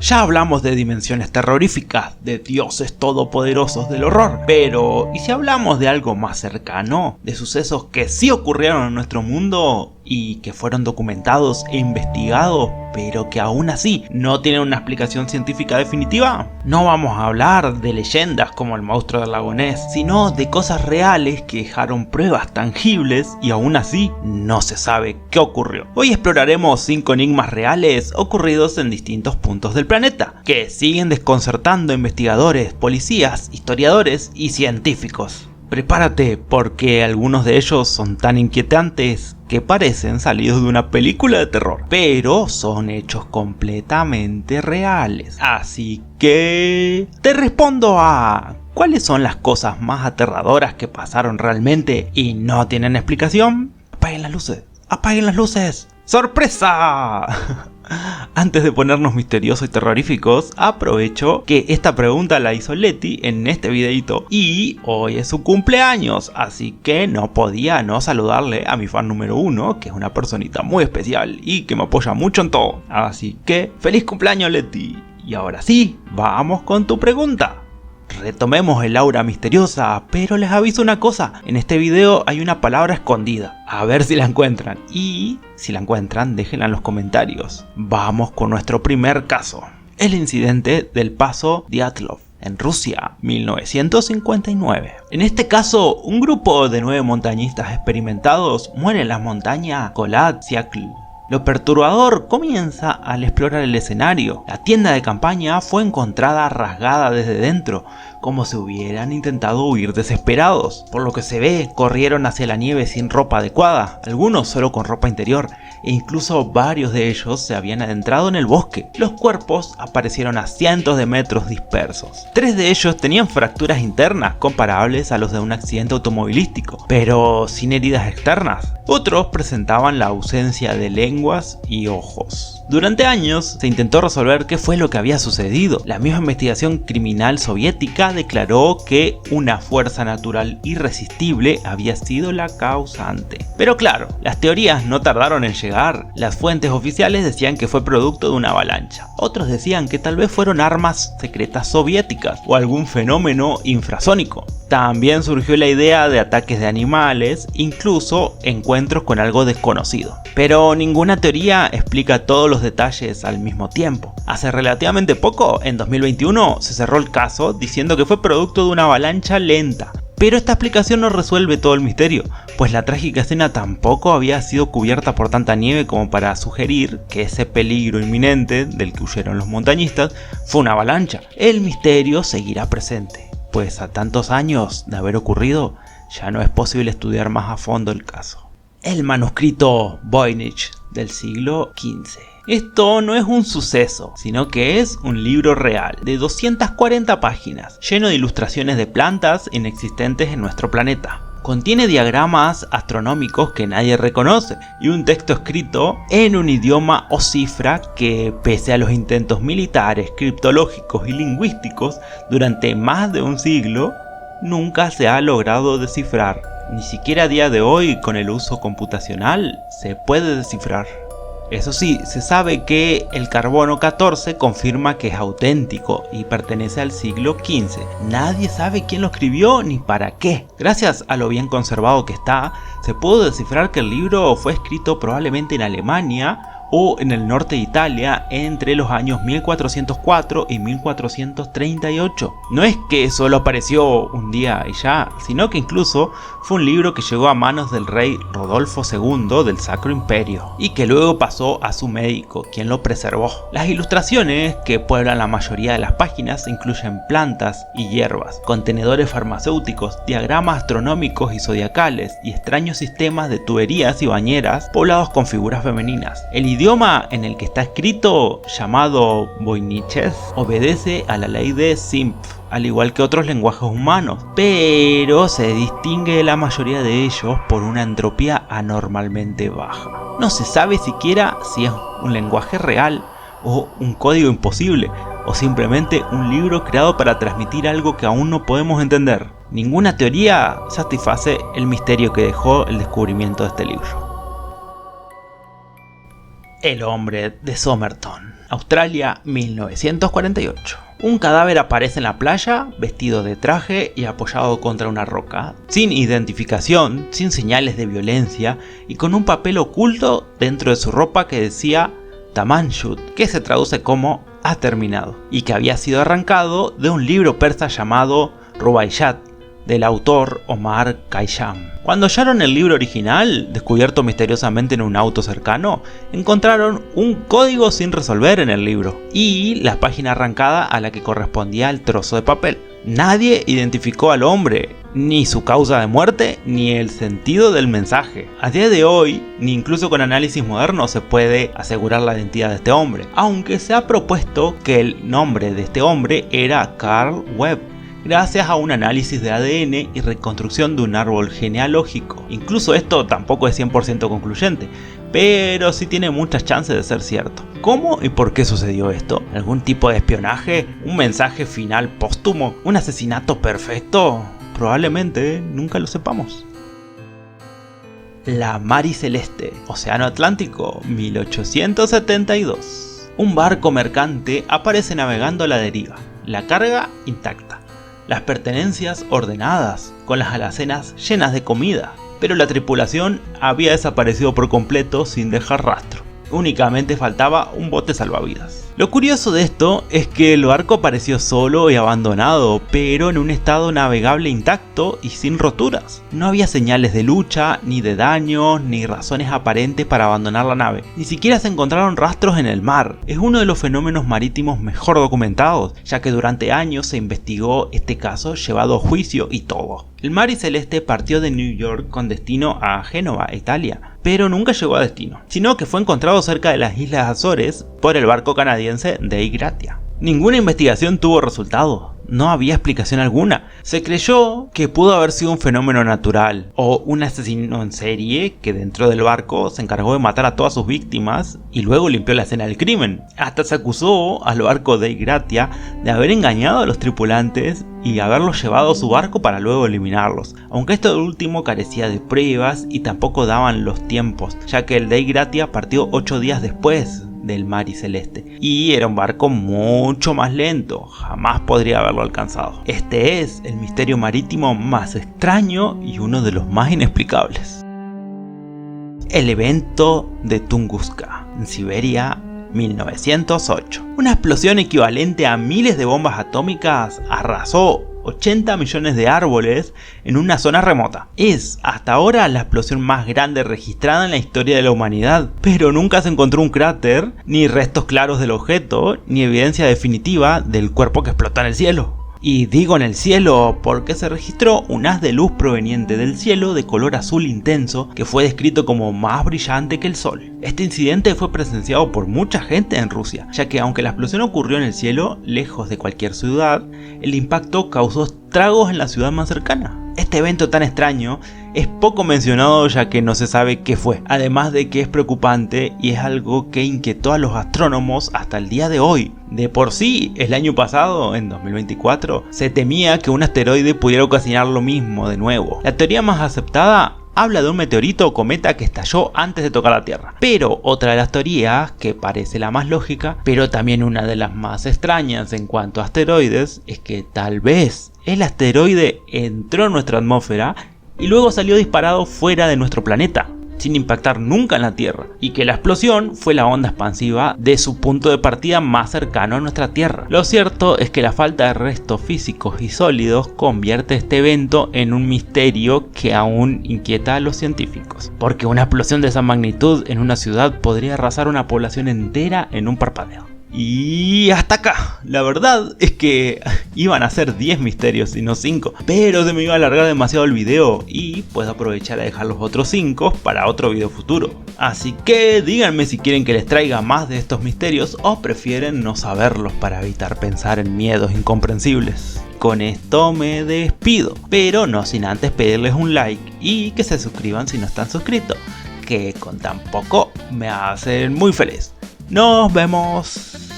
Ya hablamos de dimensiones terroríficas, de dioses todopoderosos del horror, pero ¿y si hablamos de algo más cercano? De sucesos que sí ocurrieron en nuestro mundo y que fueron documentados e investigados, pero que aún así no tienen una explicación científica definitiva. No vamos a hablar de leyendas como el monstruo del lago Ness, sino de cosas reales que dejaron pruebas tangibles y aún así no se sabe qué ocurrió. Hoy exploraremos 5 enigmas reales ocurridos en distintos puntos del planeta, que siguen desconcertando a investigadores, policías, historiadores y científicos. Prepárate, porque algunos de ellos son tan inquietantes que parecen salidos de una película de terror, pero son hechos completamente reales. Así que te respondo a ¿cuáles son las cosas más aterradoras que pasaron realmente y no tienen explicación? Apaguen las luces, apaguen las luces. ¡Sorpresa! Antes de ponernos misteriosos y terroríficos, aprovecho que esta pregunta la hizo Leti en este videito y hoy es su cumpleaños, así que no podía no saludarle a mi fan número 1, que es una personita muy especial y que me apoya mucho en todo. Así que ¡feliz cumpleaños, Leti! Y ahora sí, vamos con tu pregunta. Retomemos el aura misteriosa, pero les aviso una cosa, en este video hay una palabra escondida, a ver si la encuentran, y si la encuentran déjenla en los comentarios. Vamos con nuestro primer caso, el incidente del paso Dyatlov en Rusia, 1959. En este caso, un grupo de 9 montañistas experimentados muere en la montaña Kolat-Syakhl. Lo perturbador comienza al explorar el escenario. La tienda de campaña fue encontrada rasgada desde dentro, como si hubieran intentado huir desesperados. Por lo que se ve, corrieron hacia la nieve sin ropa adecuada, algunos solo con ropa interior, e incluso varios de ellos se habían adentrado en el bosque. Los cuerpos aparecieron a cientos de metros dispersos. 3 de ellos tenían fracturas internas comparables a los de un accidente automovilístico, pero sin heridas externas. Otros presentaban la ausencia de lenguas y ojos. Durante años se intentó resolver qué fue lo que había sucedido. La misma investigación criminal soviética declaró que una fuerza natural irresistible había sido la causante. Pero claro, las teorías no tardaron en llegar. Las fuentes oficiales decían que fue producto de una avalancha. Otros decían que tal vez fueron armas secretas soviéticas o algún fenómeno infrasónico. También surgió la idea de ataques de animales, incluso encuentros con algo desconocido. Pero ninguna teoría explica todos los detalles al mismo tiempo. Hace relativamente poco, en 2021, se cerró el caso diciendo que fue producto de una avalancha lenta. Pero esta explicación no resuelve todo el misterio, pues la trágica escena tampoco había sido cubierta por tanta nieve como para sugerir que ese peligro inminente del que huyeron los montañistas fue una avalancha. El misterio seguirá presente, pues a tantos años de haber ocurrido, ya no es posible estudiar más a fondo el caso. El manuscrito Voynich del siglo XV. Esto no es un suceso, sino que es un libro real de 240 páginas, lleno de ilustraciones de plantas inexistentes en nuestro planeta. Contiene diagramas astronómicos que nadie reconoce y un texto escrito en un idioma o cifra que, pese a los intentos militares, criptológicos y lingüísticos durante más de un siglo, nunca se ha logrado descifrar. Ni siquiera a día de hoy, con el uso computacional, se puede descifrar. Eso sí, se sabe que el carbono 14 confirma que es auténtico y pertenece al siglo XV. Nadie sabe quién lo escribió ni para qué. Gracias a lo bien conservado que está, se pudo descifrar que el libro fue escrito probablemente en Alemania o en el norte de Italia entre los años 1404 y 1438. No es que solo apareció un día y ya, sino que incluso fue un libro que llegó a manos del rey Rodolfo II del Sacro Imperio y que luego pasó a su médico, quien lo preservó. Las ilustraciones que pueblan la mayoría de las páginas incluyen plantas y hierbas, contenedores farmacéuticos, diagramas astronómicos y zodiacales y extraños sistemas de tuberías y bañeras poblados con figuras femeninas. El idioma en el que está escrito, llamado Voyniches, obedece a la ley de Simpf, al igual que otros lenguajes humanos, pero se distingue de la mayoría de ellos por una entropía anormalmente baja. No se sabe siquiera si es un lenguaje real o un código imposible, o simplemente un libro creado para transmitir algo que aún no podemos entender. Ninguna teoría satisface el misterio que dejó el descubrimiento de este libro. El hombre de Somerton, Australia, 1948. Un cadáver aparece en la playa, vestido de traje y apoyado contra una roca, sin identificación, sin señales de violencia y con un papel oculto dentro de su ropa que decía Tamanshut, que se traduce como ha terminado, y que había sido arrancado de un libro persa llamado Rubaiyat, del autor Omar Khayyam. Cuando hallaron el libro original, descubierto misteriosamente en un auto cercano, encontraron un código sin resolver en el libro y la página arrancada a la que correspondía el trozo de papel. Nadie identificó al hombre, ni su causa de muerte, ni el sentido del mensaje. A día de hoy, ni incluso con análisis moderno se puede asegurar la identidad de este hombre, aunque se ha propuesto que el nombre de este hombre era Carl Webb, gracias a un análisis de ADN y reconstrucción de un árbol genealógico. Incluso esto tampoco es 100% concluyente, pero sí tiene muchas chances de ser cierto. ¿Cómo y por qué sucedió esto? ¿Algún tipo de espionaje? ¿Un mensaje final póstumo? ¿Un asesinato perfecto? Probablemente nunca lo sepamos. La Mari Celeste, Océano Atlántico, 1872. Un barco mercante aparece navegando a la deriva, la carga intacta, las pertenencias ordenadas, con las alacenas llenas de comida, pero la tripulación había desaparecido por completo sin dejar rastro. Únicamente faltaba un bote salvavidas. Lo curioso de esto es que el barco apareció solo y abandonado, pero en un estado navegable intacto y sin roturas. No había señales de lucha, ni de daños, ni razones aparentes para abandonar la nave. Ni siquiera se encontraron rastros en el mar. Es uno de los fenómenos marítimos mejor documentados, ya que durante años se investigó este caso llevado a juicio y todo. El Mari Celeste partió de New York con destino a Génova, Italia, pero nunca llegó a destino, sino que fue encontrado cerca de las Islas Azores por el barco canadiense Dei Gratia. Ninguna investigación tuvo resultado, no había explicación alguna. Se creyó que pudo haber sido un fenómeno natural o un asesino en serie que dentro del barco se encargó de matar a todas sus víctimas y luego limpió la escena del crimen. Hasta se acusó al barco Dei Gratia de haber engañado a los tripulantes y haberlos llevado a su barco para luego eliminarlos, aunque esto último carecía de pruebas y tampoco daban los tiempos, ya que el Dei Gratia partió 8 días después del Mari Celeste y era un barco mucho más lento, jamás podría haberlo alcanzado. Este es el misterio marítimo más extraño y uno de los más inexplicables. El evento de Tunguska, en Siberia, 1908. Una explosión equivalente a miles de bombas atómicas arrasó 80 millones de árboles en una zona remota. Es hasta ahora la explosión más grande registrada en la historia de la humanidad, pero nunca se encontró un cráter, ni restos claros del objeto, ni evidencia definitiva del cuerpo que explotó en el cielo. Y digo en el cielo porque se registró un haz de luz proveniente del cielo de color azul intenso que fue descrito como más brillante que el sol. Este incidente fue presenciado por mucha gente en Rusia, ya que aunque la explosión ocurrió en el cielo, lejos de cualquier ciudad, el impacto causó estragos en la ciudad más cercana. Este evento tan extraño es poco mencionado ya que no se sabe qué fue, además de que es preocupante y es algo que inquietó a los astrónomos hasta el día de hoy. De por sí, el año pasado, en 2024, se temía que un asteroide pudiera ocasionar lo mismo de nuevo. La teoría más aceptada habla de un meteorito o cometa que estalló antes de tocar la Tierra. Pero otra de las teorías, que parece la más lógica, pero también una de las más extrañas en cuanto a asteroides, es que tal vez el asteroide entró en nuestra atmósfera y luego salió disparado fuera de nuestro planeta, sin impactar nunca en la Tierra, y que la explosión fue la onda expansiva de su punto de partida más cercano a nuestra Tierra. Lo cierto es que la falta de restos físicos y sólidos convierte este evento en un misterio que aún inquieta a los científicos, porque una explosión de esa magnitud en una ciudad podría arrasar una población entera en un parpadeo. Y hasta acá, la verdad es que iban a ser 10 misterios y no 5, pero se me iba a alargar demasiado el video y puedo aprovechar a dejar los otros 5 para otro video futuro. Así que díganme si quieren que les traiga más de estos misterios o prefieren no saberlos para evitar pensar en miedos incomprensibles. Con esto me despido, pero no sin antes pedirles un like y que se suscriban si no están suscritos, que con tan poco me hacen muy feliz. ¡Nos vemos!